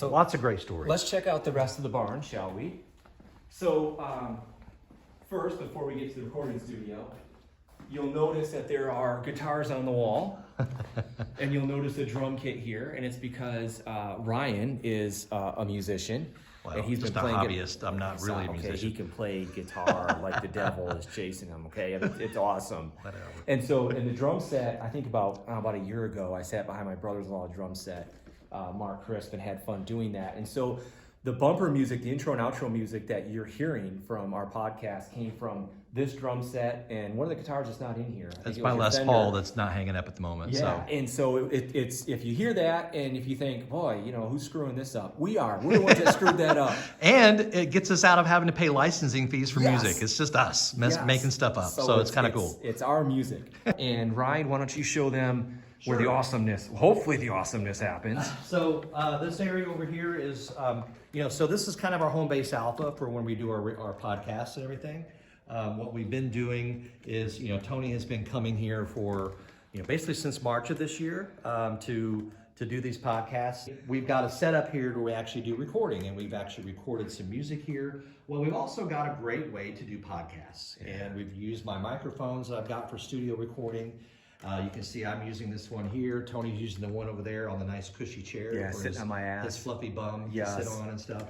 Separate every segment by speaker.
Speaker 1: So lots of great stories.
Speaker 2: Let's check out the rest of the barn, shall we? So first, before we get to the recording studio, you'll notice that there are guitars on the wall, and you'll notice a drum kit here, and it's because Ryan is a musician.
Speaker 1: Well,
Speaker 2: and he's
Speaker 1: just
Speaker 2: been
Speaker 1: a
Speaker 2: playing
Speaker 1: hobbyist. I'm not really a
Speaker 2: okay,
Speaker 1: musician.
Speaker 2: he can play guitar like the devil is chasing him. Okay, it's awesome.
Speaker 1: Whatever.
Speaker 2: And so in the drum set, I think about a year ago, I sat behind my brother-in-law drum set, Mark Crisp, and had fun doing that. And so the bumper music, the intro and outro music that you're hearing from our podcast came from this drum set, and one of the guitars is not in here.
Speaker 1: That's my Les Paul that's not hanging up at the moment.
Speaker 2: Yeah,
Speaker 1: So.
Speaker 2: and so it's if you hear that and if you think, boy, who's screwing this up? We are. We're the ones that screwed that up.
Speaker 1: And it gets us out of having to pay licensing fees for
Speaker 2: Yes.
Speaker 1: music. It's just us
Speaker 2: Yes.
Speaker 1: making stuff up. So it's kind of cool.
Speaker 2: It's our music. And Ryan, why don't you show them where the awesomeness, hopefully the awesomeness happens.
Speaker 1: So this area over here is, so this is kind of our home base alpha for when we do our podcasts and everything. What we've been doing is, Tony has been coming here for, basically since March of this year to do these podcasts. We've got a setup here where we actually do recording, and we've actually recorded some music here. Well, we've also got a great way to do podcasts, and we've used my microphones that I've got for studio recording. You can see I'm using this one here. Tony's using the one over there on the nice cushy chair.
Speaker 2: Yeah,
Speaker 1: for
Speaker 2: sitting on my ass.
Speaker 1: His fluffy bum
Speaker 2: Yes.
Speaker 1: to sit on and stuff.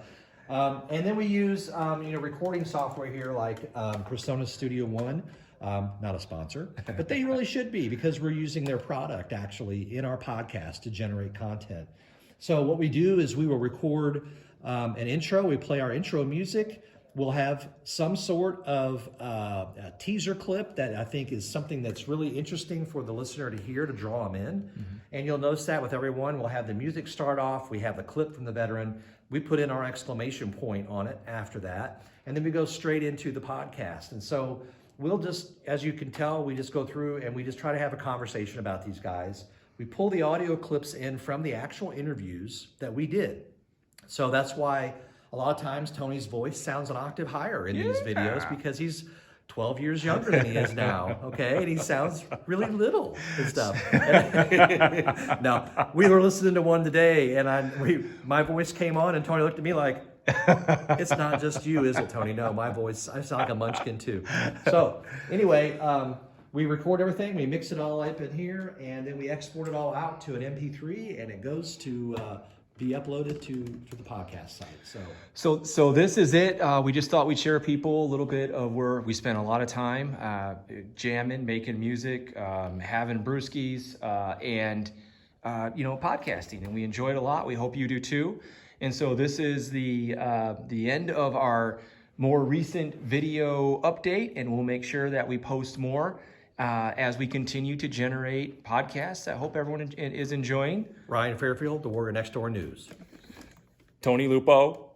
Speaker 1: And then we use, recording software here like Persona Studio One. Not a sponsor, but they really should be because we're using their product actually in our podcast to generate content. So what we do is we will record an intro. We play our intro music. We'll have some sort of a teaser clip that I think is something that's really interesting for the listener to hear, to draw them in. Mm-hmm. And you'll notice that with everyone, we'll have the music start off. We have the clip from the veteran. We put in our exclamation point on it after that. And then we go straight into the podcast. And so we'll just, as you can tell, we just go through and we just try to have a conversation about these guys. We pull the audio clips in from the actual interviews that we did. So that's why a lot of times Tony's voice sounds an octave higher in these videos because he's 12 years younger than he is now, okay? And he sounds really little and stuff. Now, we were listening to one today, and my voice came on, and Tony looked at me like, it's not just you, is it, Tony? No, my voice, I sound like a munchkin too. So anyway, we record everything, we mix it all up in here, and then we export it all out to an MP3, and it goes to be uploaded to the podcast site.
Speaker 2: So this is it. We just thought we'd share people a little bit of where we spent a lot of time jamming, making music, having brewskis, and podcasting, and we enjoyed a lot. We hope you do too. And so this is the end of our more recent video update, and we'll make sure that we post more as we continue to generate podcasts. I hope everyone is enjoying.
Speaker 1: Ryan Fairfield, the Warrior Next Door News.
Speaker 2: Tony Lupo.